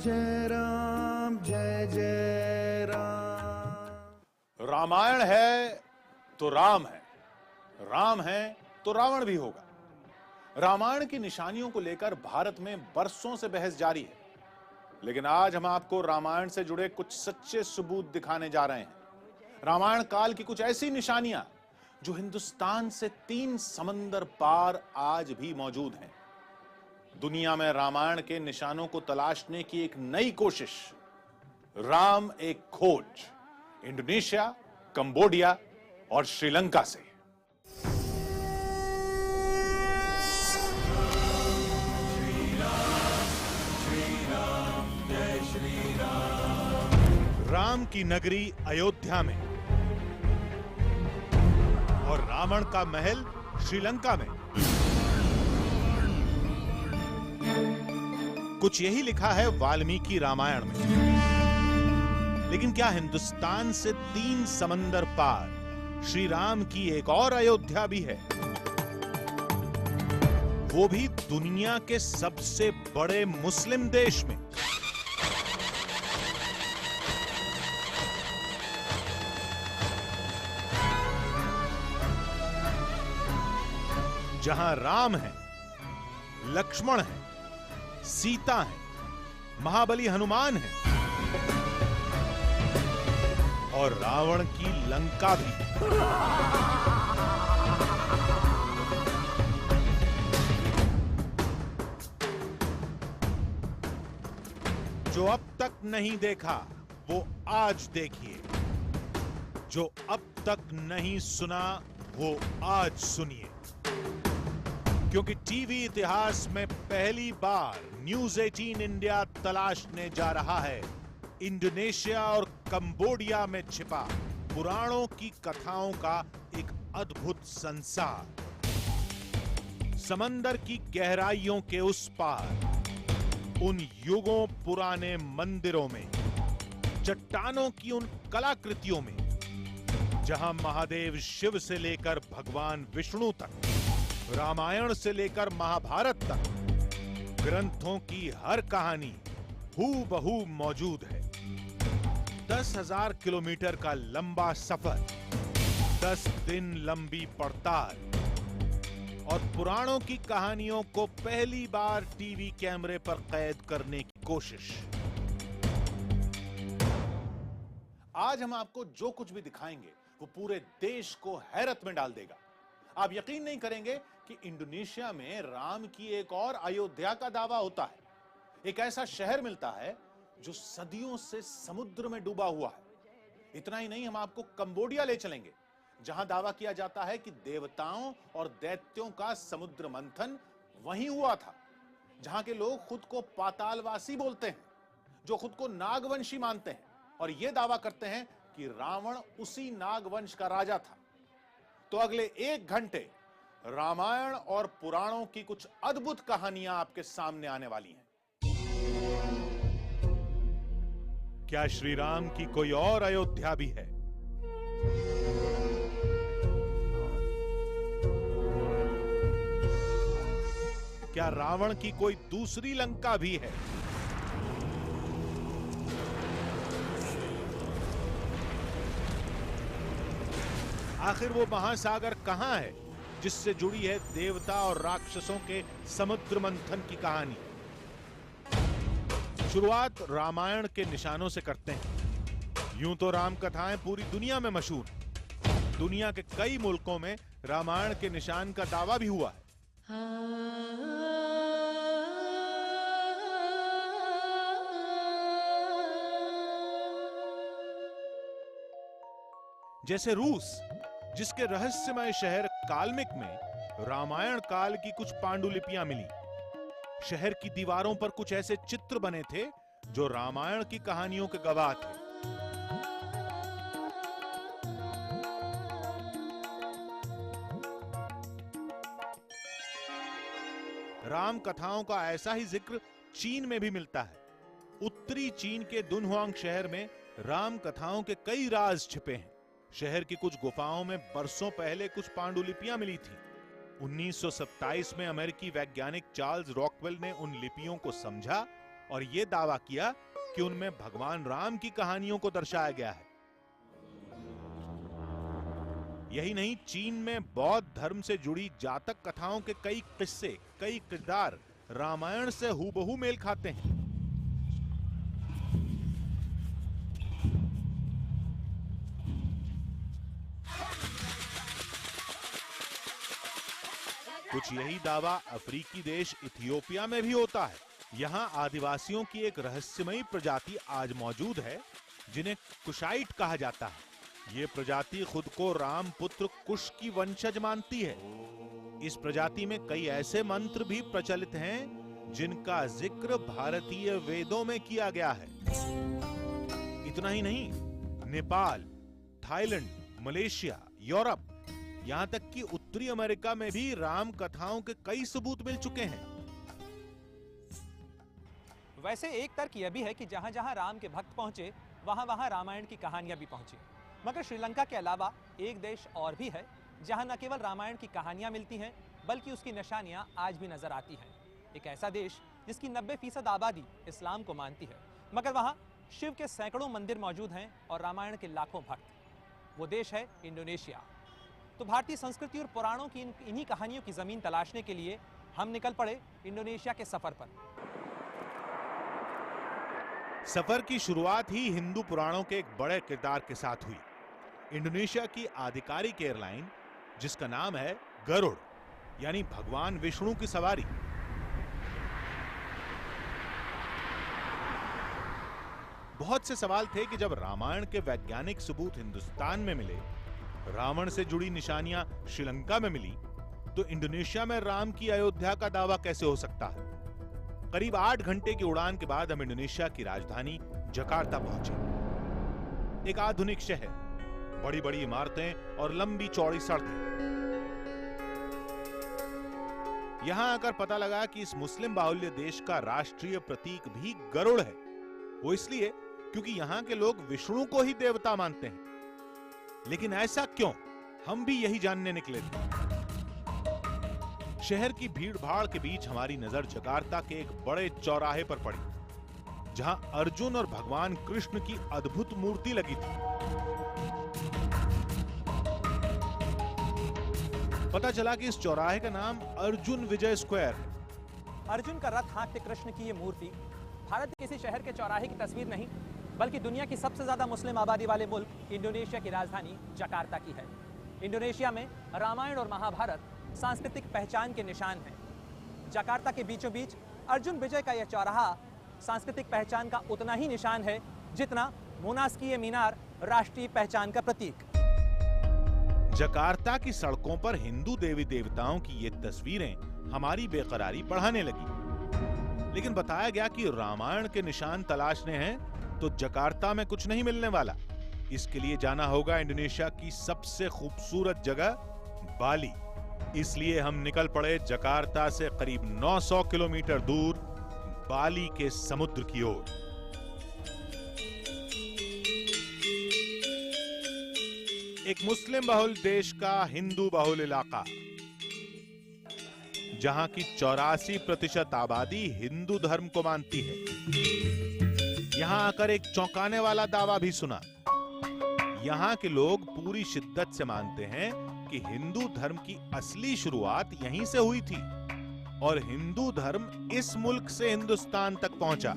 जय राम जय जय राम। रामायण है तो राम है, राम है तो रावण भी होगा। रामायण की निशानियों को लेकर भारत में बरसों से बहस जारी है, लेकिन आज हम आपको रामायण से जुड़े कुछ सच्चे सबूत दिखाने जा रहे हैं। रामायण काल की कुछ ऐसी निशानियां जो हिंदुस्तान से 3 समंदर पार आज भी मौजूद हैं। दुनिया में रामायण के निशानों को तलाशने की एक नई कोशिश, राम एक खोज, इंडोनेशिया, कंबोडिया और श्रीलंका से। राम की नगरी अयोध्या में और रावण का महल श्रीलंका में। कुछ यही लिखा है वाल्मीकि रामायण में, लेकिन क्या हिंदुस्तान से 3 समंदर पार श्री राम की एक और अयोध्या भी है? वो भी दुनिया के सबसे बड़े मुस्लिम देश में। जहां राम है, लक्ष्मण है, सीता है, महाबली हनुमान है और रावण की लंका भी। जो अब तक नहीं देखा वो आज देखिए, जो अब तक नहीं सुना वो आज सुनिए, क्योंकि टीवी इतिहास में पहली बार न्यूज़ 18 इंडिया तलाशने जा रहा है इंडोनेशिया और कंबोडिया में छिपा पुराणों की कथाओं का एक अद्भुत संसार। समंदर की गहराइयों के उस पार, उन युगों पुराने मंदिरों में, चट्टानों की उन कलाकृतियों में, जहां महादेव शिव से लेकर भगवान विष्णु तक, रामायण से लेकर महाभारत तक ग्रंथों की हर कहानी हूबहू मौजूद है। 10,000 किलोमीटर का लंबा सफर, 10 दिन लंबी पड़ताल और पुराणों की कहानियों को पहली बार टीवी कैमरे पर कैद करने की कोशिश। आज हम आपको जो कुछ भी दिखाएंगे वो पूरे देश को हैरत में डाल देगा। आप यकीन नहीं करेंगे कि इंडोनेशिया में राम की एक और अयोध्या का दावा होता है। एक ऐसा शहर मिलता है जो सदियों से समुद्र में डूबा हुआ है। इतना ही नहीं, हम आपको कंबोडिया ले चलेंगे, जहां दावा किया जाता है कि देवताओं और दैत्यों का समुद्र मंथन वहीं हुआ था। जहां के लोग खुद को पातालवासी बोलते हैं, जो खुद को नागवंशी मानते हैं और यह दावा करते हैं कि रावण उसी नागवंश का राजा था। तो अगले 1 घंटे रामायण और पुराणों की कुछ अद्भुत कहानियां आपके सामने आने वाली हैं। क्या श्री राम की कोई और अयोध्या भी है? क्या रावण की कोई दूसरी लंका भी है? आखिर वो महासागर कहां है जिससे जुड़ी है देवता और राक्षसों के समुद्र मंथन की कहानी? शुरुआत रामायण के निशानों से करते हैं। यूं तो राम कथाएं पूरी दुनिया में मशहूर हैं। दुनिया के कई मुल्कों में रामायण के निशान का दावा भी हुआ है। जैसे रूस, जिसके रहस्यमय शहर काल्मिक में रामायण काल की कुछ पांडुलिपियां मिली। शहर की दीवारों पर कुछ ऐसे चित्र बने थे जो रामायण की कहानियों के गवाह थे। राम कथाओं का ऐसा ही जिक्र चीन में भी मिलता है। उत्तरी चीन के दुनहुआंग शहर में राम कथाओं के कई राज छिपे हैं। शहर की कुछ गुफाओं में बरसों पहले कुछ पांडुलिपियां मिली थीं। 1927 में अमेरिकी वैज्ञानिक चार्ल्स रॉकवेल ने उन लिपियों को समझा और यह दावा किया कि उनमें भगवान राम की कहानियों को दर्शाया गया है। यही नहीं, चीन में बौद्ध धर्म से जुड़ी जातक कथाओं के कई किस्से, कई किरदार रामायण से हूबहू मेल खाते हैं। कुछ यही दावा अफ्रीकी देश इथियोपिया में भी होता है। यहाँ आदिवासियों की एक रहस्यमयी प्रजाति आज मौजूद है जिन्हें कुशाइट कहा जाता है। ये प्रजाति खुद को राम पुत्र कुश की वंशज मानती है। इस प्रजाति में कई ऐसे मंत्र भी प्रचलित हैं जिनका जिक्र भारतीय वेदों में किया गया है। इतना ही नहीं, नेपाल, थाईलैंड, मलेशिया, यूरोप, यहां तक कि उत्तरी अमेरिका में भी राम कथाओं के कई सबूत मिल चुके हैं। वैसे एक तर्क यह भी है कि जहां जहां राम के भक्त पहुंचे, वहां वहां रामायण की कहानियां भी पहुंची। मगर श्रीलंका के अलावा एक देश और भी है जहां न केवल रामायण की कहानियां मिलती हैं, बल्कि उसकी निशानियां आज भी नजर आती हैं। एक ऐसा देश जिसकी 90% आबादी इस्लाम को मानती है, मगर वहां शिव के सैकड़ों मंदिर मौजूद हैं और रामायण के लाखों भक्त। वो देश है इंडोनेशिया। तो भारतीय संस्कृति और पुराणों की इन्हीं कहानियों की जमीन तलाशने के लिए हम निकल पड़े इंडोनेशिया के सफर पर। सफर की शुरुआत ही हिंदू पुराणों के एक बड़े किरदार के साथ हुई। इंडोनेशिया की आधिकारिक एयरलाइन, जिसका नाम है गरुड़, यानी भगवान विष्णु की सवारी। बहुत से सवाल थे कि जब रामायण के वैज्ञानिक सबूत हिंदुस्तान में मिले, रावण से जुड़ी निशानियां श्रीलंका में मिली, तो इंडोनेशिया में राम की अयोध्या का दावा कैसे हो सकता है। करीब 8 घंटे की उड़ान के बाद हम इंडोनेशिया की राजधानी जकार्ता पहुंचे। एक आधुनिक शहर, बड़ी बड़ी इमारतें और लंबी चौड़ी सड़कें। यहां आकर पता लगा कि इस मुस्लिम बाहुल्य देश का राष्ट्रीय प्रतीक भी गरुड़ है। वो इसलिए क्योंकि यहां के लोग विष्णु को ही देवता मानते हैं। लेकिन ऐसा क्यों, हम भी यही जानने निकले थे। शहर की भीड़ भाड़ के बीच हमारी नजर जकार्ता के एक बड़े चौराहे पर पड़ी, जहां अर्जुन और भगवान कृष्ण की अद्भुत मूर्ति लगी थी। पता चला कि इस चौराहे का नाम अर्जुन विजय स्क्वायर है। अर्जुन का रथ हाँकते कृष्ण की ये मूर्ति भारत के किसी शहर के चौराहे की तस्वीर नहीं, बल्कि दुनिया की सबसे ज्यादा मुस्लिम आबादी वाले मुल्क इंडोनेशिया की राजधानी जकार्ता की है। इंडोनेशिया में रामायण और महाभारत सांस्कृतिक पहचान के निशान हैं। जकार्ता के बीचों बीच अर्जुन विजय का यह चौराहा सांस्कृतिक पहचान का उतना ही निशान है जितना मोनास की ये मीनार राष्ट्रीय पहचान का प्रतीक। जकार्ता की सड़कों पर हिंदू देवी देवताओं की ये तस्वीरें हमारी बेकरारी बढ़ाने लगी। लेकिन बताया गया कि रामायण के निशान तलाशने हैं तो जकार्ता में कुछ नहीं मिलने वाला। इसके लिए जाना होगा इंडोनेशिया की सबसे खूबसूरत जगह बाली। इसलिए हम निकल पड़े जकार्ता से करीब 900 किलोमीटर दूर बाली के समुद्र की ओर। एक मुस्लिम बहुल देश का हिंदू बहुल इलाका, जहां की 84% आबादी हिंदू धर्म को मानती है। यहां आकर एक चौंकाने वाला दावा भी सुना। यहां के लोग पूरी शिद्दत से मानते हैं कि हिंदू धर्म की असली शुरुआत यहीं से हुई थी और हिंदू धर्म इस मुल्क से हिंदुस्तान तक पहुंचा।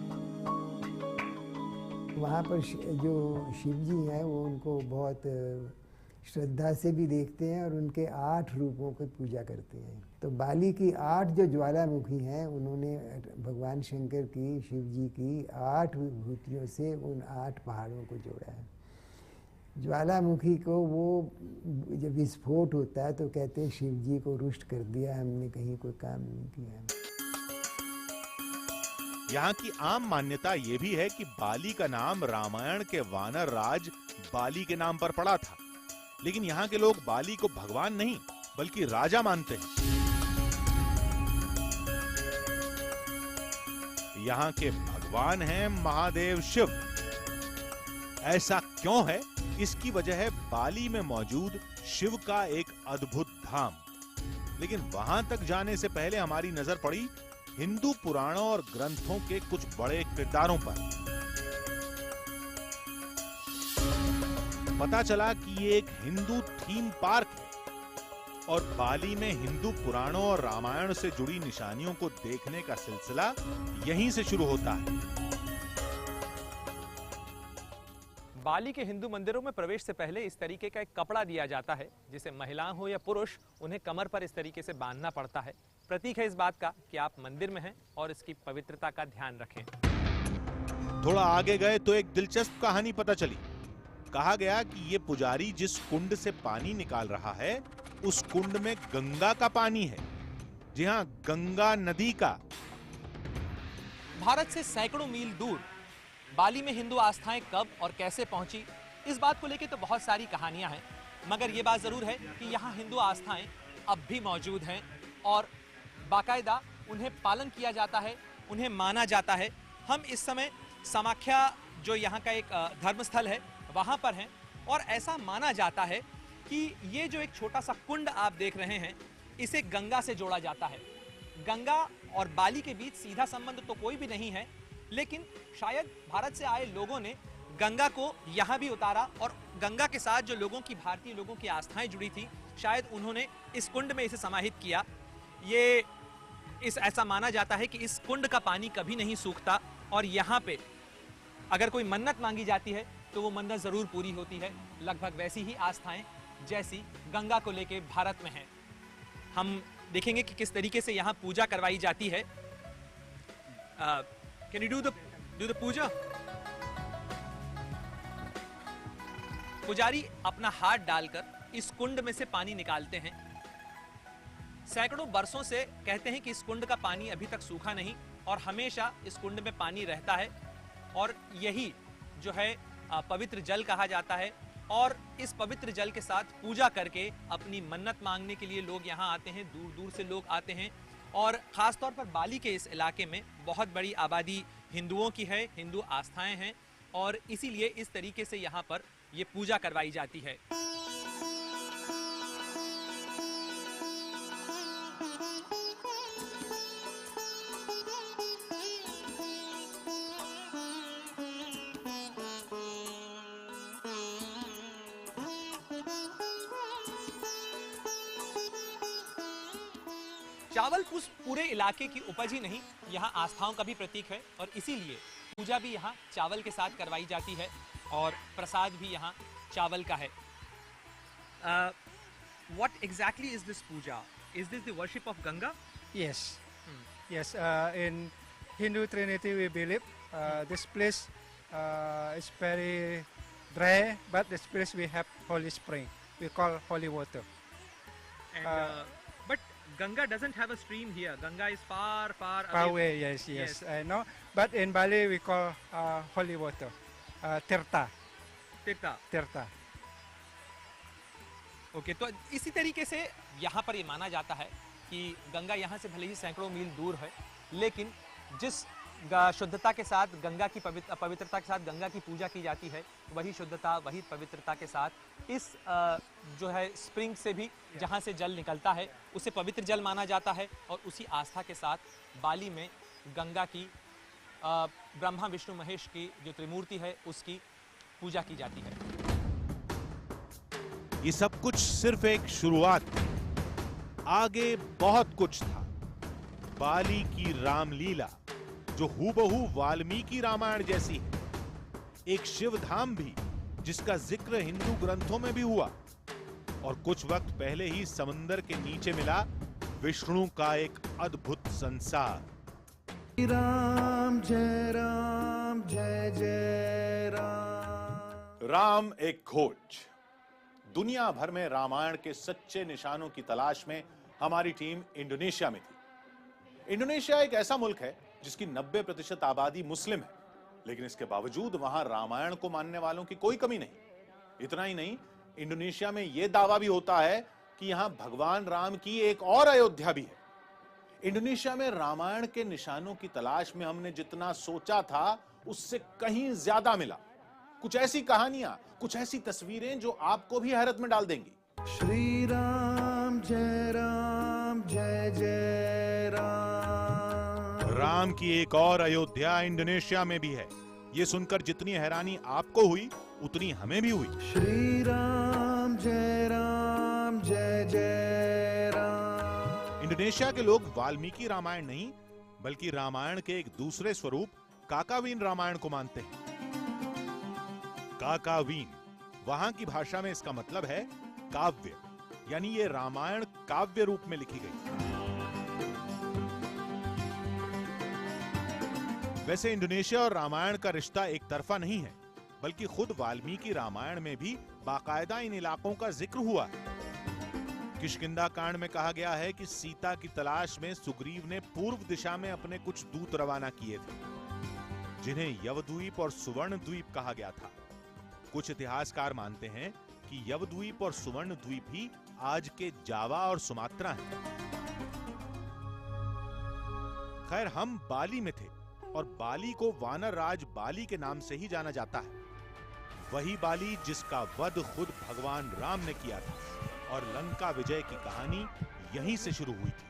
वहाँ पर जो शिव जी हैं वो उनको बहुत श्रद्धा से भी देखते हैं और उनके 8 रूपों की पूजा करते हैं। तो बाली की 8 जो ज्वालामुखी हैं, उन्होंने भगवान शंकर की, शिव जी की 8 विभूतियों से उन 8 पहाड़ों को जोड़ा है। ज्वालामुखी को वो जब विस्फोट होता है तो कहते हैं शिव जी को रुष्ट कर दिया, हमने कहीं कोई काम नहीं किया। यहाँ की आम मान्यता ये भी है कि बाली का नाम रामायण के वानर राज बाली के नाम पर पड़ा था। लेकिन यहाँ के लोग बाली को भगवान नहीं बल्कि राजा मानते हैं। यहाँ के भगवान हैं महादेव शिव। ऐसा क्यों है? इसकी वजह है बाली में मौजूद शिव का एक अद्भुत धाम। लेकिन वहां तक जाने से पहले हमारी नजर पड़ी हिंदू पुराणों और ग्रंथों के कुछ बड़े किरदारों पर। पता चला कि ये एक हिंदू थीम पार्क है और बाली में हिंदू पुराणों और रामायण से जुड़ी निशानियों को देखने का सिलसिला यहीं से शुरू होता है। बाली के हिंदू मंदिरों में प्रवेश से पहले इस तरीके का एक कपड़ा दिया जाता है जिसे महिला हो या पुरुष उन्हें कमर पर इस तरीके से बांधना पड़ता है। प्रतीक है इस बात का कि आप मंदिर में हैं और इसकी पवित्रता का ध्यान रखें। थोड़ा आगे गए तो एक दिलचस्प कहानी पता चली। कहा गया कि ये पुजारी जिस कुंड से पानी निकाल रहा है उस कुंड में गंगा का पानी है। जी हां, गंगा नदी का। भारत से सैकड़ों मील दूर बाली में हिंदू आस्थाएं कब और कैसे पहुंची, इस बात को लेकर तो बहुत सारी कहानियां हैं, मगर ये बात जरूर है कि यहाँ हिंदू आस्थाएं अब भी मौजूद हैं और बाकायदा उन्हें पालन किया जाता है, उन्हें माना जाता है। हम इस समय समाख्या जो यहाँ का एक धर्मस्थल है वहाँ पर हैं और ऐसा माना जाता है कि ये जो एक छोटा सा कुंड आप देख रहे हैं इसे गंगा से जोड़ा जाता है। गंगा और बाली के बीच सीधा संबंध तो कोई भी नहीं है, लेकिन शायद भारत से आए लोगों ने गंगा को यहाँ भी उतारा और गंगा के साथ जो लोगों की, भारतीय लोगों की आस्थाएं जुड़ी थी, शायद उन्होंने इस कुंड में इसे समाहित किया। ये ऐसा माना जाता है कि इस कुंड का पानी कभी नहीं सूखता और यहाँ पे अगर कोई मन्नत मांगी जाती है तो वो मन्नत जरूर पूरी होती है। लगभग वैसी ही आस्थाएं जैसी गंगा को लेके भारत में हैं। हम देखेंगे कि किस तरीके से यहाँ पूजा करवाई जाती है। Can you do the पूजा? पुजारी अपना हाथ डालकर इस कुंड में से पानी निकालते हैं। सैकड़ों बरसों से कहते हैं कि इस कुंड का पानी अभी तक सूखा नहीं और हमेशा इस कुंड में पानी रहता है और यही जो है पवित्र जल कहा जाता है। और इस पवित्र जल के साथ पूजा करके अपनी मन्नत मांगने के लिए लोग यहाँ आते हैं, दूर दूर से लोग आते हैं। और ख़ास तौर पर बाली के इस इलाके में बहुत बड़ी आबादी हिंदुओं की है, हिंदू आस्थाएं हैं और इसीलिए इस तरीके से यहाँ पर ये पूजा करवाई जाती है। चावल उस पूरे इलाके की उपज ही नहीं, यहाँ आस्थाओं का भी प्रतीक है और इसीलिए पूजा भी यहाँ चावल के साथ करवाई जाती है और प्रसाद भी यहाँ चावल का है। What exactly is this puja? Is this the worship of Ganga? Yes. Yes. In Hindu Trinity, we believe this place is very dry, but this place we have holy spring. We call holy water. And, but Ganga doesn't have a stream here. Ganga is far, far Far away. away, yes. I know. But in Bali, we call holy water, tirta. Tirtha. Okay, तो इसी तरीके से यहाँ पर ये माना जाता है कि गंगा यहाँ से भले ही सैकड़ों मील दूर है, लेकिन जिस शुद्धता के साथ गंगा की पवित्रता के साथ गंगा की पूजा की जाती है, वही शुद्धता, वही पवित्रता के साथ इस जो है स्प्रिंग से भी जहाँ से जल निकलता है उसे पवित्र जल माना जाता है और उसी आस्था के साथ बाली में गंगा की ब्रह्मा विष्णु महेश की जो त्रिमूर्ति है उसकी पूजा की जाती है। ये सब कुछ सिर्फ एक शुरुआत थी, आगे बहुत कुछ था। बाली की रामलीला जो हूबहू वाल्मीकि रामायण जैसी है, एक शिव धाम भी जिसका जिक्र हिंदू ग्रंथों में भी हुआ और कुछ वक्त पहले ही समंदर के नीचे मिला विष्णु का एक अद्भुत संसार। राम जय जय राम। राम एक खोज। दुनिया भर में रामायण के सच्चे निशानों की तलाश में हमारी टीम इंडोनेशिया में थी। इंडोनेशिया एक ऐसा मुल्क है जिसकी 90% आबादी मुस्लिम है, लेकिन इसके बावजूद वहां रामायण को मानने वालों की कोई कमी नहीं। इतना ही नहीं, इंडोनेशिया में यह दावा भी होता है कि यहां भगवान राम की एक और अयोध्या भी है। इंडोनेशिया में रामायण के निशानों की तलाश में हमने जितना सोचा था उससे कहीं ज्यादा मिला। कुछ ऐसी कहानियां, कुछ ऐसी तस्वीरें जो आपको भी हैरत में डाल देंगी। श्री राम जय जय राम। राम की एक और अयोध्या इंडोनेशिया में भी है। ये सुनकर जितनी हैरानी आपको हुई उतनी हमें भी हुई। श्री राम जय जय राम। इंडोनेशिया के लोग वाल्मीकि रामायण नहीं बल्कि रामायण के एक दूसरे स्वरूप काकावीन रामायण को मानते हैं। काकावीन वहां की भाषा में इसका मतलब है काव्य, यानी ये रामायण काव्य रूप में लिखी गई। वैसे इंडोनेशिया और रामायण का रिश्ता एक तरफा नहीं है, बल्कि खुद वाल्मीकि रामायण में भी बाकायदा इन इलाकों का जिक्र हुआ है। किष्किंधा कांड में कहा गया है कि सीता की तलाश में सुग्रीव ने पूर्व दिशा में अपने कुछ दूत रवाना किए थे, जिन्हें यवद्वीप और सुवर्ण द्वीप कहा गया था। कुछ इतिहासकार मानते हैं कि यवद्वीप और सुवर्ण द्वीप ही आज के जावा और सुमात्रा हैं। खैर, हम बाली में थे और बाली को वानर राज बाली के नाम से ही जाना जाता है। वही बाली जिसका वध खुद भगवान राम ने किया था और लंका विजय की कहानी यहीं से शुरू हुई थी।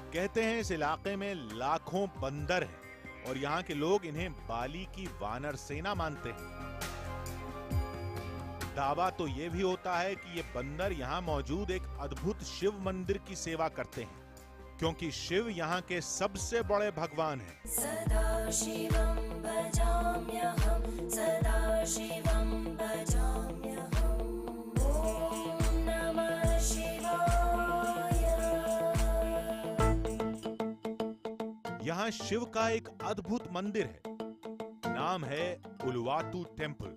कहते हैं इस इलाके में लाखों बंदर हैं और यहाँ के लोग इन्हें बाली की वानर सेना मानते हैं। दावा तो ये भी होता है कि ये बंदर यहाँ मौजूद एक अद्भुत शिव मंदिर की सेवा करते हैं, क्योंकि शिव यहाँ के सबसे बड़े भगवान हैं। सदाशिवं भजाम्यहं, सदाशिवं भजाम्यहं। ॐ नमः शिवाय। यहाँ शिव का एक अद्भुत मंदिर है, नाम है उलवातू टेम्पल।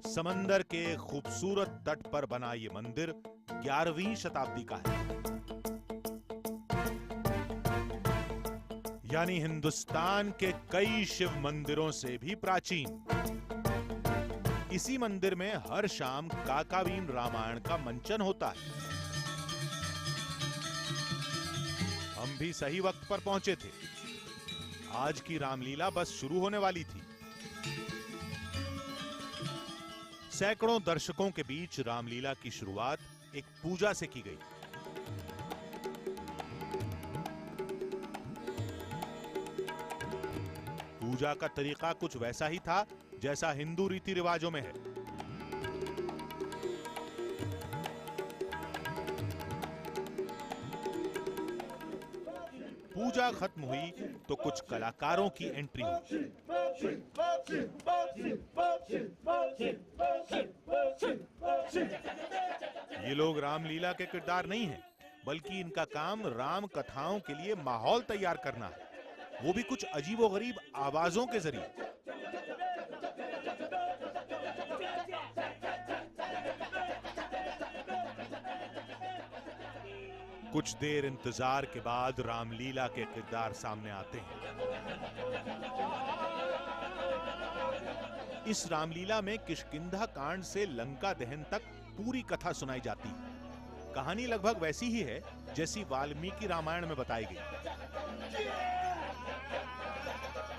समंदर के खूबसूरत तट पर बना ये मंदिर 11वीं शताब्दी का है, यानी हिंदुस्तान के कई शिव मंदिरों से भी प्राचीन। इसी मंदिर में हर शाम काकावीन रामायण का मंचन होता है। हम भी सही वक्त पर पहुंचे थे। आज की रामलीला बस शुरू होने वाली थी। सैकड़ों दर्शकों के बीच रामलीला की शुरुआत एक पूजा से की गई। पूजा का तरीका कुछ वैसा ही था जैसा हिंदू रीति रिवाजों में है। पूजा खत्म हुई तो कुछ कलाकारों की एंट्री हुई। ये लोग रामलीला के किरदार नहीं हैं, बल्कि इनका काम राम कथाओं के लिए माहौल तैयार करना है, वो भी कुछ अजीबोगरीब आवाजों के जरिए। कुछ देर इंतजार के बाद रामलीला के किरदार सामने आते हैं। इस रामलीला में किष्किंधा कांड से लंका दहन तक पूरी कथा सुनाई जाती है। कहानी लगभग वैसी ही है जैसी वाल्मीकि रामायण में बताई गई।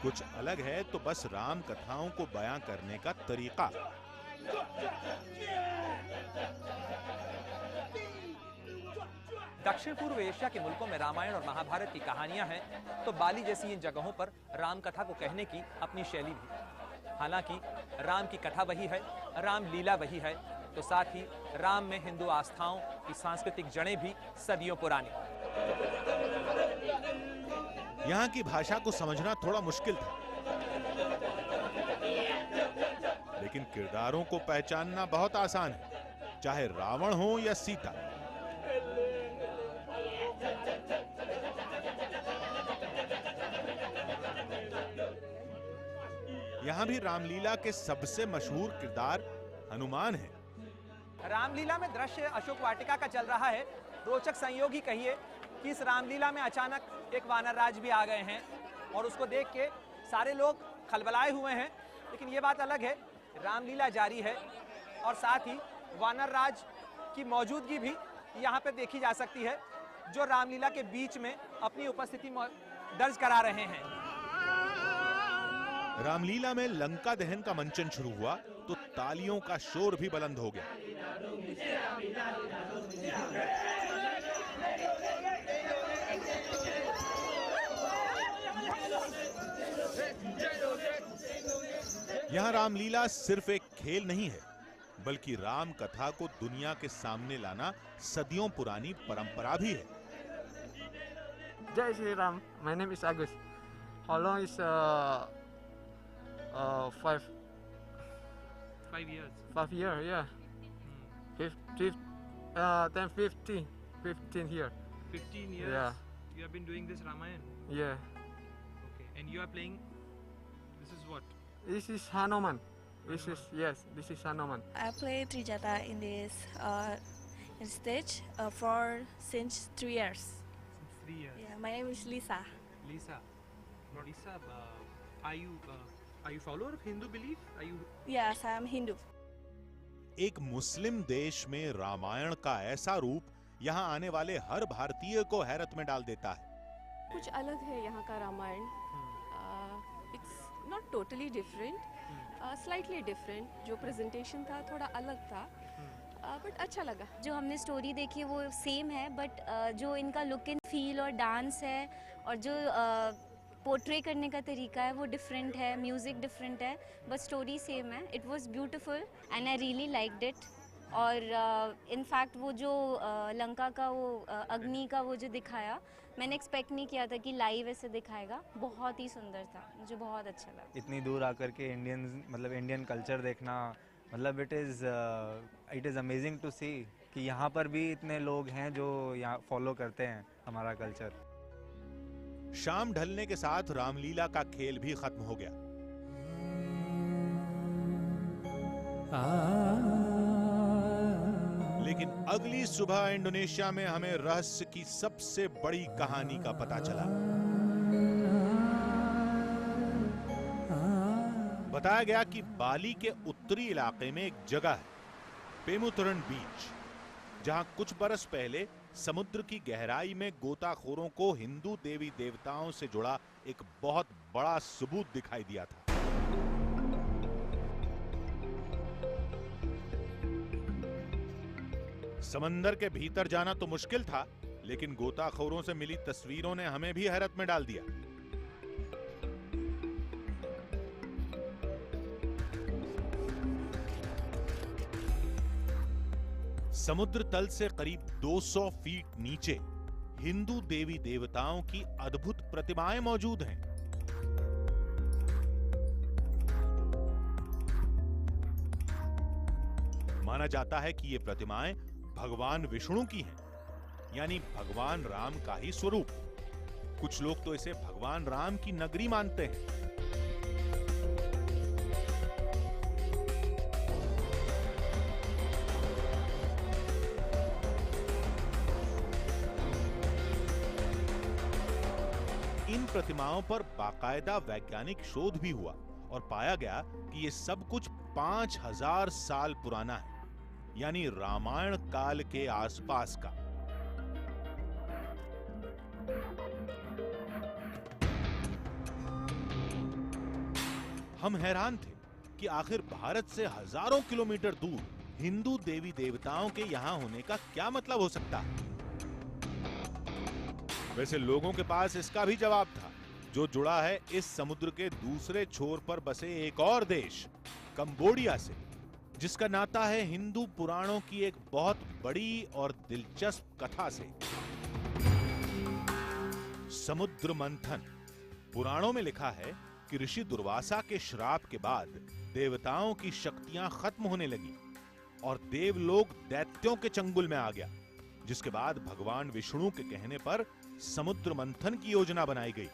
कुछ अलग है तो बस राम कथाओं को बयां करने का तरीका। दक्षिण पूर्व एशिया के मुल्कों में रामायण और महाभारत की कहानियां हैं, तो बाली जैसी इन जगहों पर राम कथा को कहने की अपनी शैली भी। हालांकि राम की कथा वही है, राम लीला वही है, तो साथ ही राम में हिंदू आस्थाओं की सांस्कृतिक जड़ें भी सदियों पुरानी। यहाँ की भाषा को समझना थोड़ा मुश्किल था, लेकिन किरदारों को पहचानना बहुत आसान है, चाहे रावण हो या सीता। यहाँ भी रामलीला के सबसे मशहूर किरदार हनुमान है। रामलीला में दृश्य अशोक वाटिका का चल रहा है। रोचक संयोग ही कहिए कि इस रामलीला में अचानक एक वानर राज भी आ गए हैं और उसको देख के सारे लोग खलबलाए हुए हैं। लेकिन ये बात अलग है, रामलीला जारी है और साथ ही वानर राज की मौजूदगी भी यहाँ पे देखी जा सकती है, जो रामलीला के बीच में अपनी उपस्थिति दर्ज करा रहे हैं। रामलीला में लंका दहन का मंचन शुरू हुआ तो तालियों का शोर भी बुलंद हो गया। यहाँ रामलीला सिर्फ एक खेल नहीं है, बल्कि राम कथा को दुनिया के सामने लाना सदियों पुरानी परंपरा भी है। Jai Shri Ram. My name is Agus. How long is 5 years. 5 years? Yeah. 15 here. 15 years. Yeah. You have been doing this Ramayana. Yeah. Okay. And you are playing. This is what? This is Hanuman. This is Hanuman. I played Trijata in this stage since 3 years. Since 3 years. Yeah, my name is Lisa. Lisa, are you follower of Hindu belief? Are you? Yes, I am Hindu. एक मुस्लिम देश में रामायण का ऐसा रूप यहाँ आने वाले हर भारतीय को हैरत में डाल देता है। कुछ अलग है यहाँ का Ramayan. It's not totally different, slightly different. जो प्रेजेंटेशन था थोड़ा अलग था, बट अच्छा लगा। जो हमने स्टोरी देखी वो सेम है, बट जो इनका लुक एंड फील और डांस है और जो पोर्ट्रे करने का तरीका है वो डिफरेंट है, म्यूज़िक डिफरेंट है, बट स्टोरी सेम है। It was beautiful and I really liked it. और इनफैक्ट वो जो लंका का वो अग्नि का वो जो दिखाया, मैंने एक्सपेक्ट नहीं किया था कि लाइव ऐसे दिखाएगा। बहुत ही सुंदर था, मुझे बहुत अच्छा लगा। इतनी दूर आकर के इंडियन कल्चर देखना, मतलब इट इज़ अमेजिंग टू सी कि यहाँ पर भी इतने लोग हैं जो यहाँ फॉलो करते हैं हमारा कल्चर। शाम ढलने के साथ रामलीला का खेल भी खत्म हो गया। लेकिन अगली सुबह इंडोनेशिया में हमें रहस्य की सबसे बड़ी कहानी का पता चला। बताया गया कि बाली के उत्तरी इलाके में एक जगह है, पेमुतरन बीच, जहां कुछ बरस पहले समुद्र की गहराई में गोताखोरों को हिंदू देवी देवताओं से जुड़ा एक बहुत बड़ा सबूत दिखाई दिया था। समंदर के भीतर जाना तो मुश्किल था, लेकिन गोताखोरों से मिली तस्वीरों ने हमें भी हैरत में डाल दिया। समुद्र तल से करीब 200 फीट नीचे हिंदू देवी देवताओं की अद्भुत प्रतिमाएं मौजूद हैं। माना जाता है कि ये प्रतिमाएं भगवान विष्णु की हैं, यानी भगवान राम का ही स्वरूप। कुछ लोग तो इसे भगवान राम की नगरी मानते हैं। इन प्रतिमाओं पर बाकायदा वैज्ञानिक शोध भी हुआ और पाया गया कि ये सब कुछ 5000 साल पुराना है, यानी रामायण काल के आसपास का। हम हैरान थे कि आखिर भारत से हजारों किलोमीटर दूर हिंदू देवी देवताओं के यहां होने का क्या मतलब हो सकता है। वैसे लोगों के पास इसका भी जवाब था, जो जुड़ा है इस समुद्र के दूसरे छोर पर बसे एक और देश कंबोडिया से, जिसका नाता है हिंदू पुराणों की एक बहुत बड़ी और दिलचस्प कथा से। समुद्र मंथन। पुराणों में लिखा है कि ऋषि दुर्वासा के श्राप के बाद देवताओं की शक्तियां खत्म होने लगी और देवलोक दैत्यों के चंगुल में आ गया जिसके बाद भगवान विष्णु के कहने पर समुद्र मंथन की योजना बनाई गई।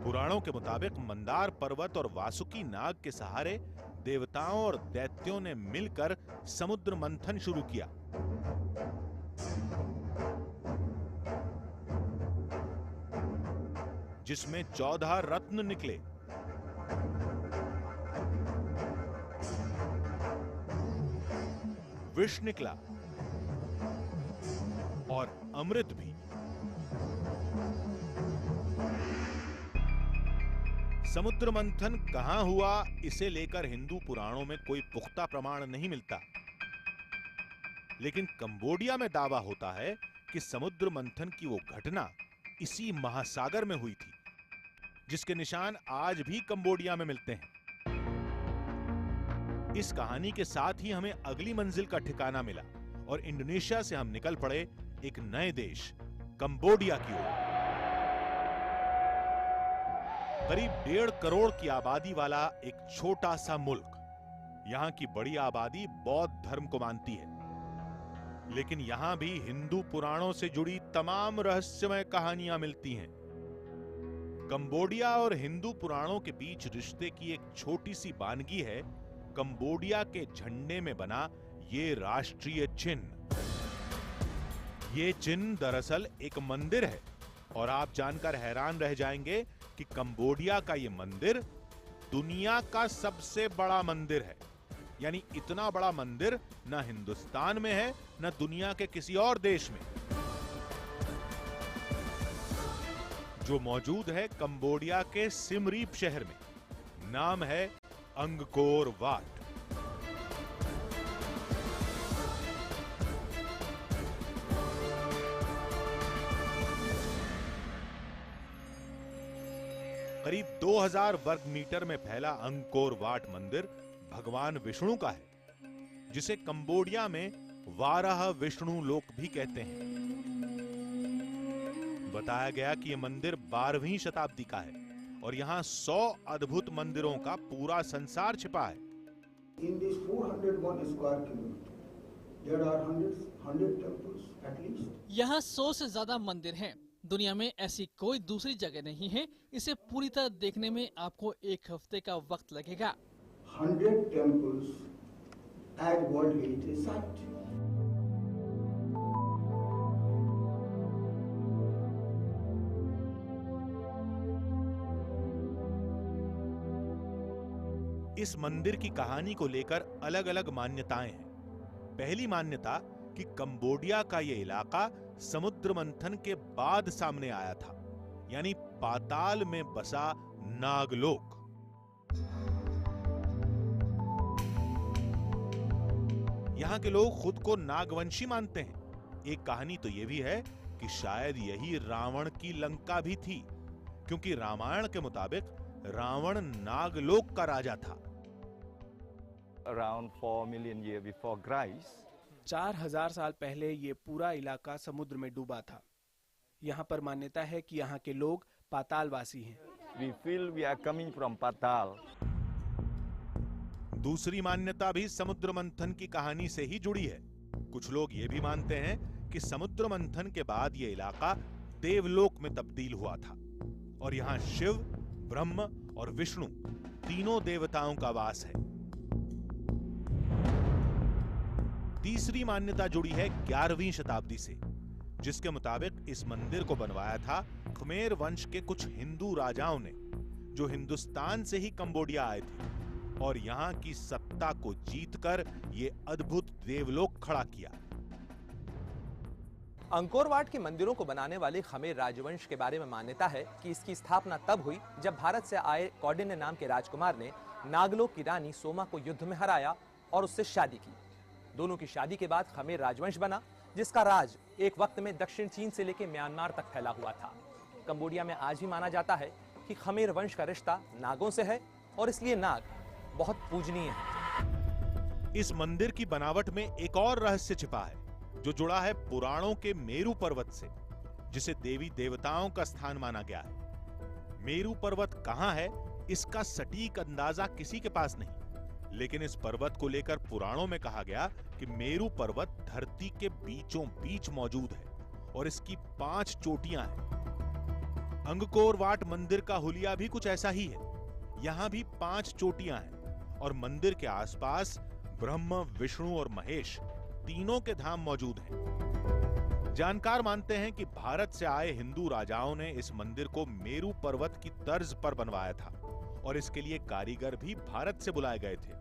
पुराणों के मुताबिक मंदार पर्वत और वासुकी नाग के सहारे देवताओं और दैत्यों ने मिलकर समुद्र मंथन शुरू किया। जिसमें 14 रत्न निकले। विष निकला और अमृत भी। समुद्र मंथन कहां हुआ, इसे लेकर हिंदू पुराणों में कोई पुख्ता प्रमाण नहीं मिलता, लेकिन कंबोडिया में दावा होता है कि समुद्र मंथन की वो घटना इसी महासागर में हुई थी, जिसके निशान आज भी कंबोडिया में मिलते हैं। इस कहानी के साथ ही हमें अगली मंजिल का ठिकाना मिला और इंडोनेशिया से हम निकल पड़े एक नए देश कंबोडिया की ओर। करीब 1.5 करोड़ की आबादी वाला एक छोटा सा मुल्क। यहां की बड़ी आबादी बौद्ध धर्म को मानती है, लेकिन यहां भी हिंदू पुराणों से जुड़ी तमाम रहस्यमय कहानियां मिलती हैं। कंबोडिया और हिंदू पुराणों के बीच रिश्ते की एक छोटी सी बानगी है कंबोडिया के झंडे में बना ये राष्ट्रीय चिन्ह। ये चिन्ह दरअसल एक मंदिर है और आप जानकर हैरान रह जाएंगे कि कंबोडिया का ये मंदिर दुनिया का सबसे बड़ा मंदिर है। यानी इतना बड़ा मंदिर न हिंदुस्तान में है न दुनिया के किसी और देश में। जो मौजूद है कंबोडिया के सिम रीप शहर में। नाम है अंगकोर वाट। करीब 2000 वर्ग मीटर में फैला अंगकोर वाट मंदिर भगवान विष्णु का है, जिसे कंबोडिया में वाराह विष्णु लोक भी कहते हैं। बताया गया कि यह मंदिर 12वीं शताब्दी का है और यहाँ 100 अद्भुत मंदिरों का पूरा संसार छिपा है। In this 401 square kilometer, there are 100 temples at least. यहाँ 100 से ज्यादा मंदिर हैं। दुनिया में ऐसी कोई दूसरी जगह नहीं है। इसे पूरी तरह देखने में आपको 1 हफ्ते का वक्त लगेगा। 100 temples at World Heritage Site. इस मंदिर की कहानी को लेकर अलग अलग मान्यताएं हैं। पहली मान्यता कि कंबोडिया का यह इलाका समुद्र मंथन के बाद सामने आया था, यानी पाताल में बसा नागलोक। यहां के लोग खुद को नागवंशी मानते हैं। एक कहानी तो यह भी है कि शायद यही रावण की लंका भी थी, क्योंकि रामायण के मुताबिक रावण नागलोक का राजा था। Around 4 million years before Christ, 4000 साल पहले ये पूरा इलाका समुद्र में डूबा था। यहाँ पर मान्यता है कि यहाँ के लोग पातालवासी हैं। we feel we are coming from Patal. दूसरी मान्यता भी समुद्र मंथन की कहानी से ही जुड़ी है। कुछ लोग ये भी मानते हैं कि समुद्र मंथन के बाद यह इलाका देवलोक में तब्दील हुआ था और यहाँ शिव, ब्रह्म और विष्णु तीनों देवताओं का वास है। तीसरी मान्यता जुड़ी है 11वीं शताब्दी से, जिसके मुताबिक इस मंदिर को बनवाया था खमेर वंश के कुछ हिंदू राजाओं ने, जो हिंदुस्तान से ही कंबोडिया आए थे और यहां की सत्ता को जीतकर ये अद्भुत देवलोक खड़ा किया। अंकोर वाट के मंदिरों को बनाने वाले खमेर राजवंश के बारे में मान्यता है कि इसकी स्थापना तब हुई जब भारत से आए कौंडिन्य नाम के राजकुमार ने नागलोक की रानी सोमा को युद्ध में हराया और उससे शादी की। दोनों की शादी के बाद खमेर राजवंश बना, जिसका राज एक वक्त में दक्षिण चीन से लेकर म्यांमार तक फैला हुआ था। कंबोडिया में आज भी माना जाता है कि खमेर वंश का रिश्ता नागों से है और इसलिए नाग बहुत पूजनीय है। इस मंदिर की बनावट में एक और रहस्य छिपा है, जो जुड़ा है पुराणों के मेरु पर्वत से, जिसे देवी देवताओं का स्थान माना गया है। मेरू पर्वत कहां है इसका सटीक अंदाजा किसी के पास नहीं, लेकिन इस पर्वत को लेकर पुराणों में कहा गया कि मेरू पर्वत धरती के बीचों बीच मौजूद है और इसकी 5 चोटियां हैं। अंगकोर वाट मंदिर का हुलिया भी कुछ ऐसा ही है। यहां भी 5 चोटियां हैं और मंदिर के आसपास ब्रह्मा, विष्णु और महेश तीनों के धाम मौजूद हैं। जानकार मानते हैं कि भारत से आए हिंदू राजाओं ने इस मंदिर को मेरू पर्वत की तर्ज पर बनवाया था और इसके लिए कारीगर भी भारत से बुलाए गए थे।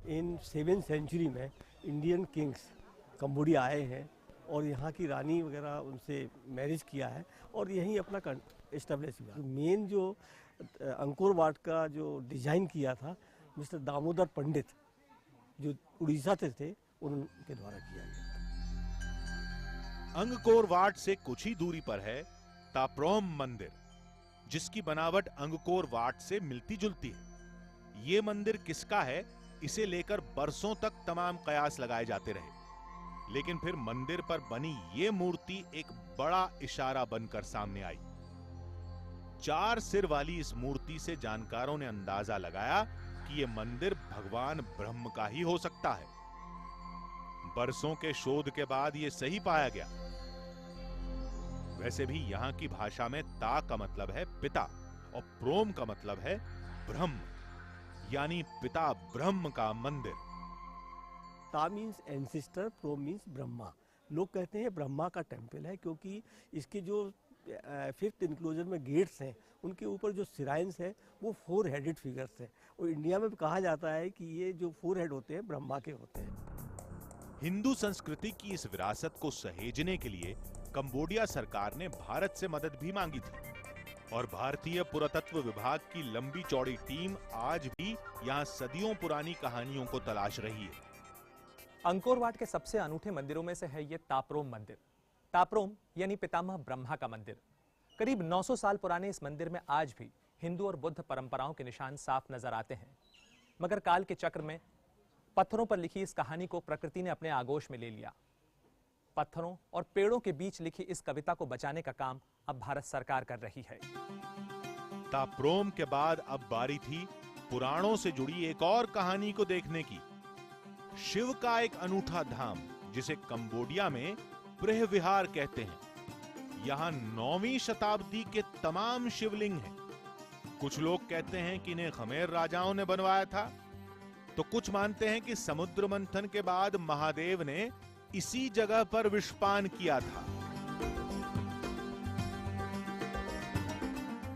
इन 7th सेंचुरी में इंडियन किंग्स कंबोडिया आए हैं और यहाँ की रानी वगैरह उनसे मैरिज किया है और यहीं अपना एस्टेब्लिश हुआ। मेन जो अंकोर वाट का जो डिजाइन किया था मिस्टर दामोदर पंडित जो उड़ीसा से थे उनके द्वारा किया गया। अंगकोर वाट से कुछ ही दूरी पर है ताप्रोम मंदिर, जिसकी बनावट अंगकोर वाट से मिलती जुलती है। ये मंदिर किसका है इसे लेकर बरसों तक तमाम कयास लगाए जाते रहे, लेकिन फिर मंदिर पर बनी ये मूर्ति एक बड़ा इशारा बनकर सामने आई। 4 सिर वाली इस मूर्ति से जानकारों ने अंदाजा लगाया कि यह मंदिर भगवान ब्रह्म का ही हो सकता है। बरसों के शोध के बाद यह सही पाया गया। वैसे भी यहां की भाषा में ता का मतलब है पिता और प्रोम का मतलब है ब्रह्म, यानी पिता ब्रह्म का मंदिर। ता मीन्स एंसिस्टर, प्रोम मीन्स ब्रह्मा। लोग कहते हैं ब्रह्मा का टेम्पल है क्योंकि इसके जो 5th इंक्लोजर में गेट्स हैं उनके ऊपर जो सिराइन्स है वो 4 हेडेड फिगर्स हैं और इंडिया में कहा जाता है कि ये जो 4 हेड होते हैं ब्रह्मा के होते हैं। हिंदू संस्कृति की इस विरासत को सहेजने के लिए कंबोडिया सरकार ने भारत से मदद भी मांगी थी और भारतीय पुरातत्व विभाग की लंबी चौड़ी टीम आज भी यहां सदियों पुरानी कहानियों को तलाश रही है। अंकोर वाट के सबसे अनूठे मंदिरों में से है ये ताप्रोम मंदिर। ताप्रोम यानी पितामह ब्रह्मा का मंदिर। करीब 900 साल पुराने इस मंदिर में आज भी हिंदू और बुद्ध परंपराओं के निशान साफ नजर आते हैं, मगर काल के चक्र में पत्थरों पर लिखी इस कहानी को प्रकृति ने अपने आगोश में ले लिया। पत्थरों और पेड़ों के बीच लिखी इस कविता को बचाने का काम अब भारत सरकार कर रही है। ताप्रोम के बाद अब बारी थी पुराणों से जुड़ी एक और कहानी को देखने की। शिव का एक अनूठा धाम जिसे कंबोडिया में प्रेह विहार कहते हैं। यहां 9वीं शताब्दी के तमाम शिवलिंग हैं। कुछ लोग कहते हैं कि इन्हें खमेर राजाओं ने बनवाया था, तो कुछ मानते हैं कि समुद्र मंथन के बाद महादेव ने इसी जगह पर विषपान किया था।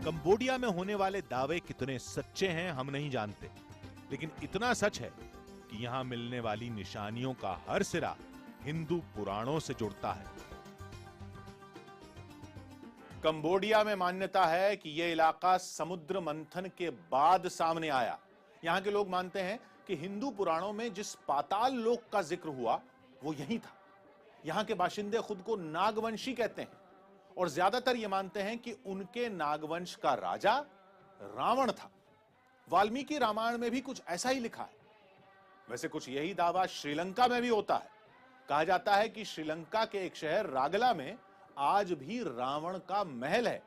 कंबोडिया में होने वाले दावे कितने सच्चे हैं हम नहीं जानते, लेकिन इतना सच है कि यहां मिलने वाली निशानियों का हर सिरा हिंदू पुराणों से जुड़ता है। कंबोडिया में मान्यता है कि यह इलाका समुद्र मंथन के बाद सामने आया। यहां के लोग मानते हैं कि हिंदू पुराणों में जिस पाताल लोक का जिक्र हुआ वो यही था। यहां के बाशिंदे खुद को नागवंशी कहते हैं और ज्यादातर ये मानते हैं कि उनके नागवंश का राजा रावण था। वाल्मीकि रामायण में भी कुछ ऐसा ही लिखा है। वैसे कुछ यही दावा श्रीलंका में भी होता है। कहा जाता है कि श्रीलंका के एक शहर रागला में आज भी रावण का महल है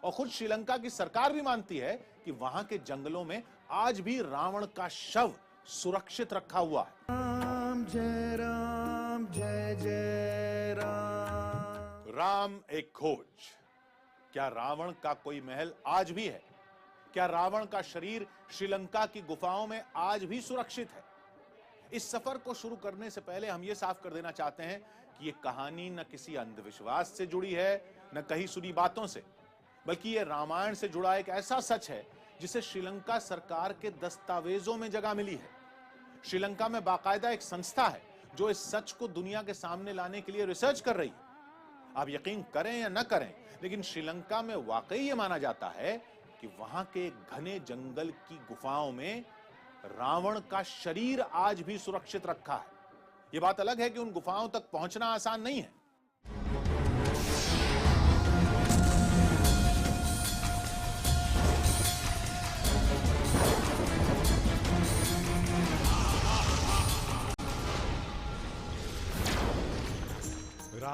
और खुद श्रीलंका की सरकार भी मानती है कि वहां के जंगलों में आज भी रावण का शव सुरक्षित रखा हुआ है। राम जय राम जय जय राम। राम एक खोज। क्या रावण का कोई महल आज भी है? क्या रावण का शरीर श्रीलंका की गुफाओं में आज भी सुरक्षित है? इस सफर को शुरू करने से पहले हम ये साफ कर देना चाहते हैं कि ये कहानी न किसी अंधविश्वास से जुड़ी है, न कहीं सुनी बातों से, बल्कि ये रामायण से जुड़ा एक ऐसा सच है जिसे श्रीलंका सरकार के दस्तावेजों में जगह मिली है। श्रीलंका में बाकायदा एक संस्था है जो इस सच को दुनिया के सामने लाने के लिए रिसर्च कर रही है। आप यकीन करें या न करें, लेकिन श्रीलंका में वाकई ये माना जाता है कि वहां के घने जंगल की गुफाओं में रावण का शरीर आज भी सुरक्षित रखा है। यह बात अलग है कि उन गुफाओं तक पहुंचना आसान नहीं है।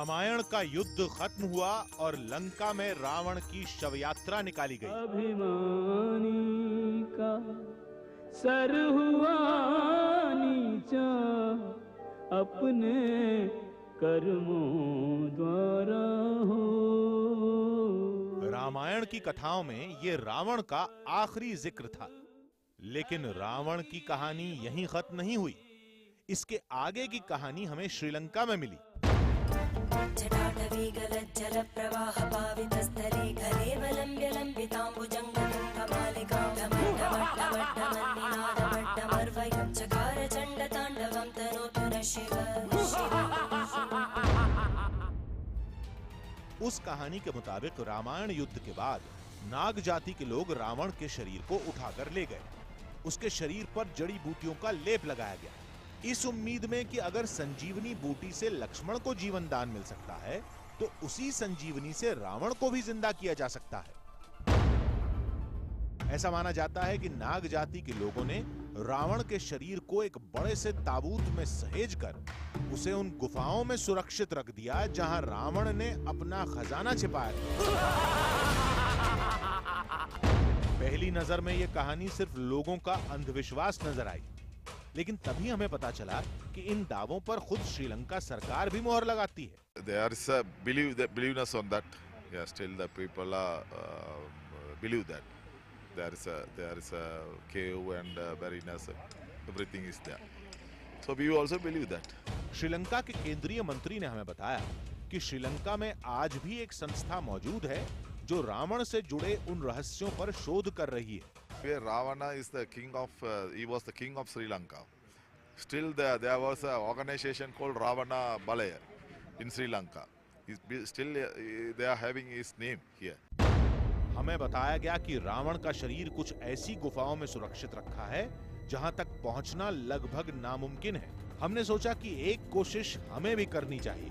रामायण का युद्ध खत्म हुआ और लंका में रावण की शव यात्रा निकाली गई। अभिमानी का सर हुआ नीचा अपने कर्मों द्वारा हो। रामायण की कथाओं में ये रावण का आखिरी जिक्र था, लेकिन रावण की कहानी यहीं खत्म नहीं हुई। इसके आगे की कहानी हमें श्रीलंका में मिली। उस कहानी के मुताबिक रामायण युद्ध के बाद नाग जाति के लोग रावण के शरीर को उठाकर ले गए। उसके शरीर पर जड़ी बूटियों का लेप लगाया गया, इस उम्मीद में कि अगर संजीवनी बूटी से लक्ष्मण को जीवन दान मिल सकता है तो उसी संजीवनी से रावण को भी जिंदा किया जा सकता है। ऐसा माना जाता है कि नाग जाति के लोगों ने रावण के शरीर को एक बड़े से ताबूत में सहेजकर उसे उन गुफाओं में सुरक्षित रख दिया जहां रावण ने अपना खजाना छिपाया था। पहली नजर में यह कहानी सिर्फ लोगों का अंधविश्वास नजर आई, लेकिन तभी हमें पता चला कि इन दावों पर खुद श्रीलंका सरकार भी मोहर लगाती है। There is a believeness on that. Yeah, still the people believe that there is a cave and buriness, everything is there. So we also believe that. Sri Lanka के केंद्रीय मंत्री ने हमें बताया कि श्रीलंका में आज भी एक संस्था मौजूद है जो रावण से जुड़े उन रहस्यों पर शोध कर रही है। Where Ravana is the king of, he was the king of Sri Lanka. Still there was an organization called Ravana Balaya in Sri Lanka. Still they are having his name here. हमें बताया गया कि रावण का शरीर कुछ ऐसी गुफाओं में सुरक्षित रखा है जहां तक पहुंचना लगभग नामुमकिन है। हमने सोचा कि एक कोशिश हमें भी करनी चाहिए,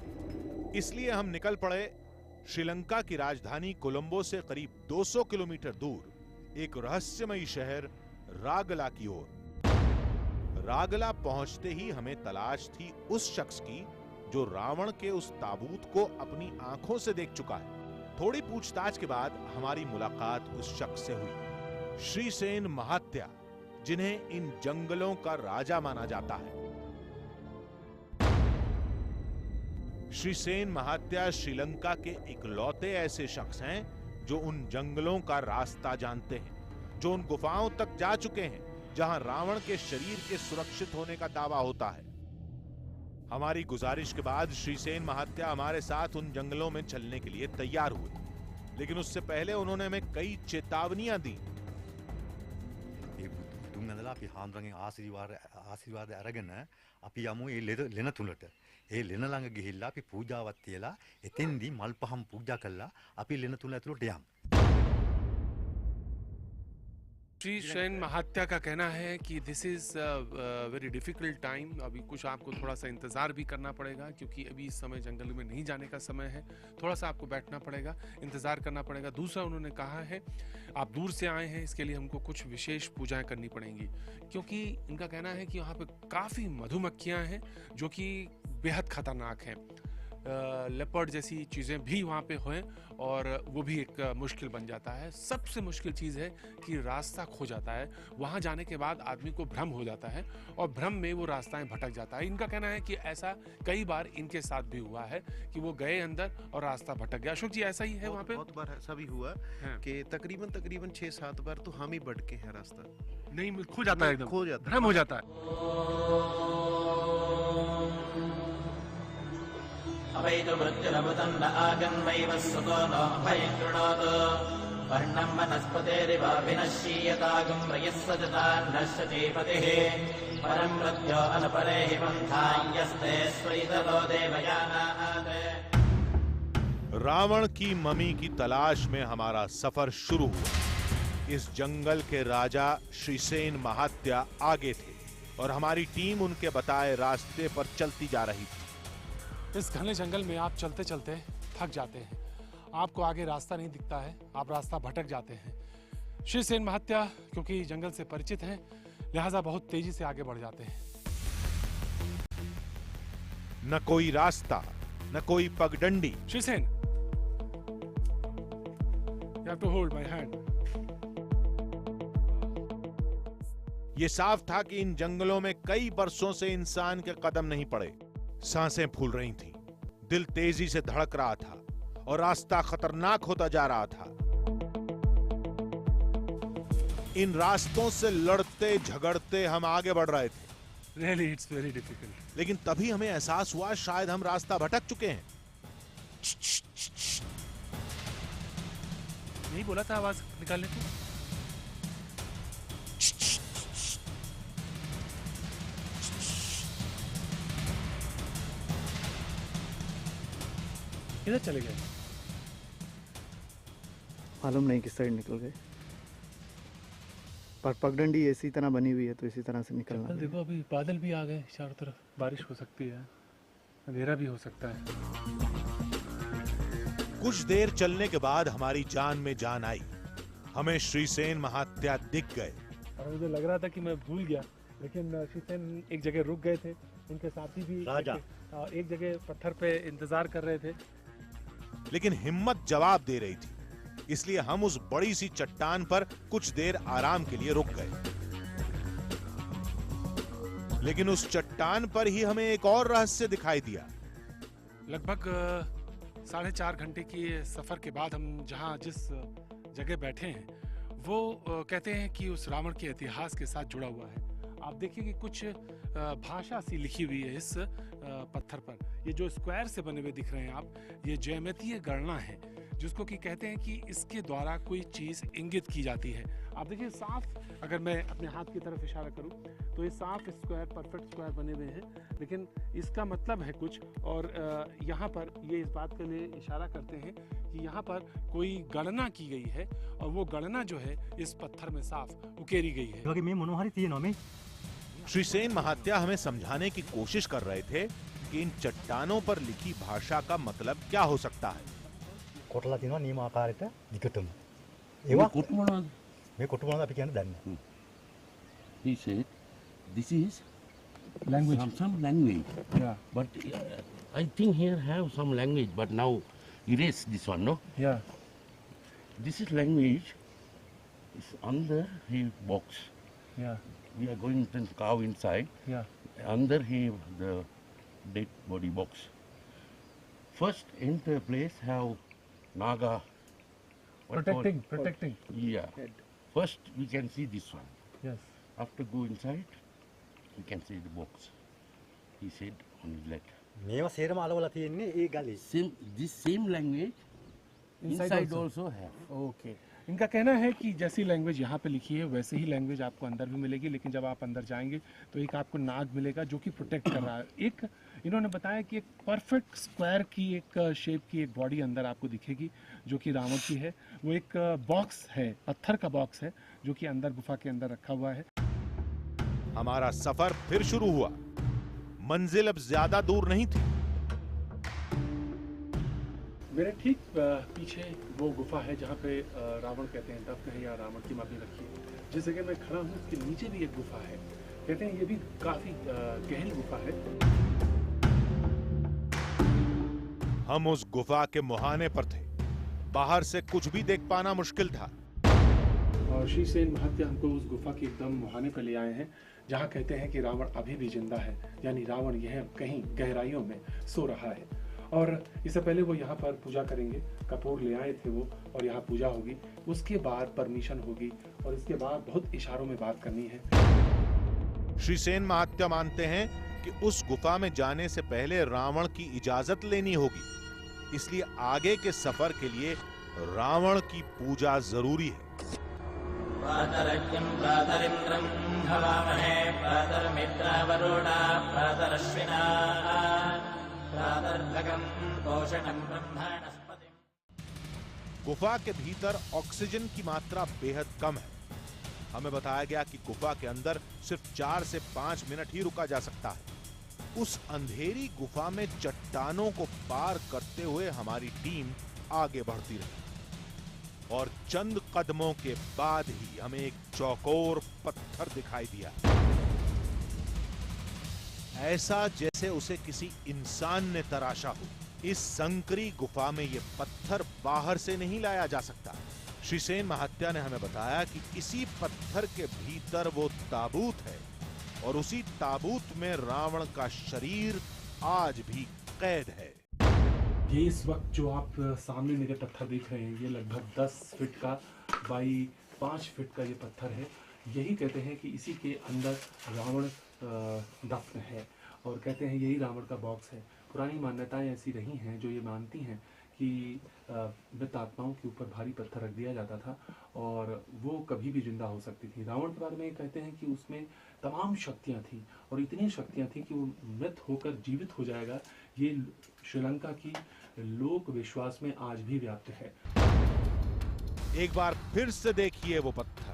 इसलिए हम निकल पड़े श्रीलंका की राजधानी कोलंबो से करीब 200 किलोमीटर दूर एक रहस्यमयी शहर रागला की ओर। रागला पहुंचते ही हमें तलाश थी उस शख्स की जो रावण के उस ताबूत को अपनी आंखों से देख चुका है। थोड़ी पूछताछ के बाद हमारी मुलाकात उस शख्स से हुई, श्रीसेन महात्या, जिन्हें इन जंगलों का राजा माना जाता है। श्रीसेन महात्या श्रीलंका के इकलौते ऐसे शख्स हैं जो उन जंगलों का रास्ता जानते हैं, जो उन गुफाओं तक जा चुके हैं जहां रावण के शरीर के सुरक्षित होने का दावा होता है। हमारी गुजारिश के बाद श्रीसेन महात्या हमारे साथ उन जंगलों में चलने के लिए तैयार हुए, लेकिन उससे पहले उन्होंने हमें कई चेतावनियां दी। අපි හාමුදුරන්ගෙන් ආශිර්වාද අරගෙන අපි යමු ඒ ලෙන තුලට. ඒ ලෙන ළඟ ගිහිල්ලා අපි පූජාවක් තියලා එතෙන්දී මල් පහන් පූජා කළා අපි ලෙන තුල ඇතුළට යමු. श्री सेन महात्या का कहना है कि this is very difficult time. अभी कुछ आपको थोड़ा सा इंतज़ार भी करना पड़ेगा क्योंकि अभी इस समय जंगल में नहीं जाने का समय है। थोड़ा सा आपको बैठना पड़ेगा, इंतज़ार करना पड़ेगा। दूसरा उन्होंने कहा है आप दूर से आए हैं, इसके लिए हमको कुछ विशेष पूजाएं करनी पड़ेंगी, क्योंकि इनका कहना है कि यहाँ पे काफ़ी मधुमक्खियाँ हैं जो कि बेहद ख़तरनाक हैं। लेपर्ड जैसी चीज़ें भी वहाँ पे हैं और वो भी एक मुश्किल बन जाता है। सबसे मुश्किल चीज़ है कि रास्ता खो जाता है। वहाँ जाने के बाद आदमी को भ्रम हो जाता है और भ्रम में वो रास्ताएं भटक जाता है। इनका कहना है कि ऐसा कई बार इनके साथ भी हुआ है कि वो गए अंदर और रास्ता भटक गया। अशोक जी, ऐसा ही है वहाँ पे? बहुत बार ऐसा भी हुआ कि तकरीबन 6-7 बार तो हम ही भटके हैं, रास्ता नहीं खो जाता है, एकदम खो जाता है, भ्रम हो जाता है। अवैतु मृत्युरमुदण्ड आगन्वैव सुतो नो भयं कृणोतु वर्णं वनस्पतेरिव विनश्यीयतागं प्रयस्सजता नश्यति पतिः परं मृत्यो अनुपरे हि पन्थायस्ते स्वैतलो देवयानात्। रावण की ममी की तलाश में हमारा सफर शुरू हुआ। इस जंगल के राजा श्रीसेन महात्या आगे थे और हमारी टीम उनके बताए रास्ते पर चलती जा रही थी। इस घने जंगल में आप चलते चलते थक जाते हैं, आपको आगे रास्ता नहीं दिखता है, आप रास्ता भटक जाते हैं। श्रीसेन महात्या क्योंकि जंगल से परिचित हैं, लिहाजा बहुत तेजी से आगे बढ़ जाते हैं। न कोई रास्ता, न कोई पगडंडी। Shrisen, you have to hold my hand. ये साफ था कि इन जंगलों में कई बरसों से इंसान के कदम नहीं पड़े। सांसें फूल रही थीं, दिल तेजी से धड़क रहा था और रास्ता खतरनाक होता जा रहा था। इन रास्तों से लड़ते झगड़ते हम आगे बढ़ रहे थे। Really, it's very difficult. लेकिन तभी हमें एहसास हुआ शायद हम रास्ता भटक चुके हैं। नहीं बोला था आवाज निकालने को? किधर चले गए? मालूम नहीं किस साइड निकल गए, पर पगडंडी इसी तरह बनी हुई है तो इसी तरह से निकलना। देखो अभी बादल भी आ गए चारों तरफ, बारिश हो सकती है, अंधेरा भी हो सकता है। कुछ देर चलने के बाद हमारी जान में जान आई। हमें श्रीसेन महात्या दिख गए। और मुझे लग रहा था कि मैं भूल गया, लेकिन श्रीसेन एक जगह रुक गए थे, उनके साथी भी एक जगह पत्थर पे इंतजार कर रहे थे। लेकिन हिम्मत जवाब दे रही थी, इसलिए हम उस बड़ी सी चट्टान पर कुछ देर आराम के लिए रुक गए। लेकिन उस चट्टान पर ही हमें एक और रहस्य दिखाई दिया। लगभग 4.5 घंटे की सफर के बाद हम जिस जगह बैठे हैं वो कहते हैं कि उस रावण के इतिहास के साथ जुड़ा हुआ है। आप देखिए कि कुछ भाषा सी लिखी हुई है इस पत्थर पर। ये जो स्क्वायर से बने हुए दिख रहे हैं आप, ये ज्यामितीय गणना है, जिसको कि कहते हैं कि इसके द्वारा कोई चीज इंगित की जाती है। आप देखिए साफ, अगर मैं अपने हाथ की तरफ इशारा करूं तो ये साफ स्क्वायर, परफेक्ट स्क्वायर बने हुए हैं, लेकिन इसका मतलब है कुछ। और यहाँ पर ये इस बात के लिए इशारा करते हैं कि यहाँ पर कोई गणना की गई है, और वो गणना जो है इस पत्थर में साफ उकेरी गई है। श्रीसेन महात्या हमें समझाने की कोशिश कर रहे थे कि इन चट्टानों पर लिखी भाषा का मतलब क्या हो सकता है। කොටලා තියෙනවා නියම ආකාරයට විකටම. ඒවා කොටු මොනවද? මේ කොටු මොනවද අපි කියන්නේ දන්නේ නැහැ. He said this is language, some language. Yeah. But I think here have some language, but now erase this one, no? Yeah. This is language. It's under his box. Yeah. We are going to carve inside. Yeah. Under the dead body box. First enter place have Naga. Protecting. Yeah. First we can see this one. Yes. After go inside, we can see the box. He said on his letter. මේවා සේරම අලවලා තියෙන්නේ ඒ ගලේ. This same language inside also have. Okay. इनका कहना है कि जैसी language यहाँ पे लिखी है वैसे ही लैंग्वेज आपको अंदर भी मिलेगी, लेकिन जब आप अंदर जाएंगे तो एक आपको नाग मिलेगा जो कि प्रोटेक्ट कर रहा है। एक इन्होंने बताया कि एक परफेक्ट स्क्वायर की एक शेप की एक बॉडी अंदर आपको दिखेगी जो कि रावण की है। वो एक बॉक्स है, पत्थर का बॉक्स है जो कि अंदर गुफा के अंदर रखा हुआ है। हमारा सफर फिर शुरू हुआ। मंजिल अब ज्यादा दूर नहीं थी। मेरे ठीक पीछे वो गुफा है जहाँ पे रावण कहते हैं दफन है या रावण की माफी रखी है। जिस जगह मैं खड़ा हूँ उसके नीचे भी एक गुफा है, कहते हैं ये भी काफी गहरी गुफा है। हम उस गुफा के मुहाने पर थे, बाहर से कुछ भी देख पाना मुश्किल था। और श्रीसेन महात्या हमको उस गुफा के एकदम मुहाने पर ले आए हैं जहाँ कहते हैं कि रावण अभी भी जिंदा है, यानी रावण यह कहीं गहराइयों में सो रहा है। और इससे पहले वो यहाँ पर पूजा करेंगे, कपूर ले आए थे वो, और यहाँ पूजा होगी, उसके बाद परमिशन होगी, और इसके बाद बहुत इशारों में बात करनी है। श्रीसेन महात्या मानते हैं कि उस गुफा में जाने से पहले रावण की इजाजत लेनी होगी, इसलिए आगे के सफर के लिए रावण की पूजा जरूरी है। प्रातरज्ञं प्रातरिन्द्रं हवामहे प्रातर्मित्रावरुणा प्रातरश्विना प्रातर्भगं पोषणं ब्रह्मणस्पतिं। गुफा के भीतर ऑक्सीजन की मात्रा बेहद कम है। हमें बताया गया कि गुफा के अंदर सिर्फ 4 से 5 मिनट ही रुका जा सकता है। उस अंधेरी गुफा में चट्टानों को पार करते हुए हमारी टीम आगे बढ़ती रही, और चंद कदमों के बाद ही हमें एक चौकोर पत्थर दिखाई दिया, ऐसा जैसे उसे किसी इंसान ने तराशा हो। इस संकरी गुफा में ये पत्थर बाहर से नहीं लाया जा सकता। श्री सेन महात्या ने हमें बताया कि इसी पत्थर के भीतर वो ताबूत है और उसी ताबूत में रावण का शरीर आज भी कैद है। ये इस वक्त जो आप सामने मेरे पत्थर देख रहे हैं, ये लगभग 10 फीट का बाई 5 फीट का ये पत्थर है। यही कहते हैं कि इसी के अंदर रावण दफन है और कहते हैं यही रावण का बॉक्स है। पुरानी मान्यताएं ऐसी रही हैं जो ये मानती हैं कि मृत आत्माओं के ऊपर भारी पत्थर रख दिया जाता था और वो कभी भी जिंदा हो सकती थी। रावण के बारे में कहते हैं कि उसमें तमाम शक्तियां थी और इतनी शक्तियां थी कि वो मृत होकर जीवित हो जाएगा। ये श्रीलंका की लोक विश्वास में आज भी व्याप्त है। एक बार फिर से देखिए वो पत्थर।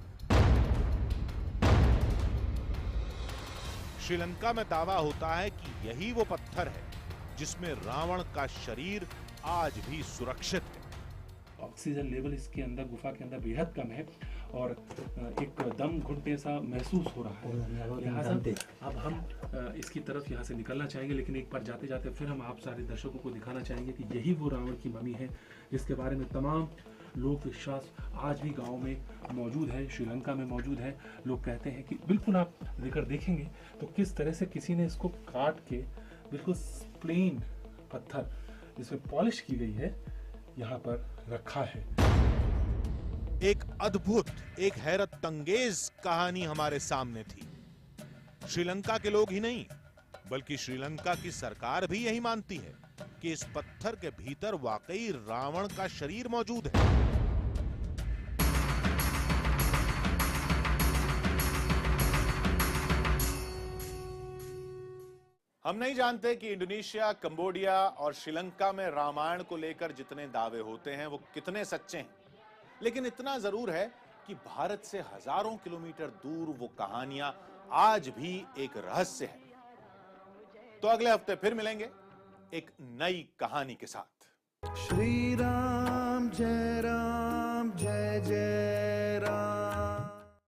श्रीलंका में दावा होता है कि यही वो पत्थर है जिसमें रावण का शरीर आज भी सुरक्षित है। ऑक्सीजन लेवल इसके अंदर गुफा के अंदर बेहद कम है और एक दम घुटने सा महसूस हो रहा है। लिहाजा अब हम इसकी तरफ यहाँ से निकलना चाहेंगे, लेकिन एक बार जाते जाते फिर हम आप सारे दर्शकों को दिखाना चाहेंगे कि यही वो रावण की मम्मी है जिसके बारे में तमाम लोक विश्वास आज भी गाँव में मौजूद है, श्रीलंका में मौजूद है। लोग कहते हैं कि बिल्कुल आप लेकर देखेंगे तो किस तरह से किसी ने इसको काट के बिल्कुल प्लेन पत्थर जिसमें पॉलिश की गई है यहाँ पर रखा है। एक अद्भुत, एक हैरत अंगेज कहानी हमारे सामने थी। श्रीलंका के लोग ही नहीं बल्कि श्रीलंका की सरकार भी यही मानती है कि इस पत्थर के भीतर वाकई रावण का शरीर मौजूद है। हम नहीं जानते कि इंडोनेशिया, कंबोडिया और श्रीलंका में रामायण को लेकर जितने दावे होते हैं वो कितने सच्चे हैं, लेकिन इतना जरूर है कि भारत से हजारों किलोमीटर दूर वो कहानियां आज भी एक रहस्य है। तो अगले हफ्ते फिर मिलेंगे एक नई कहानी के साथ। श्री राम जय जय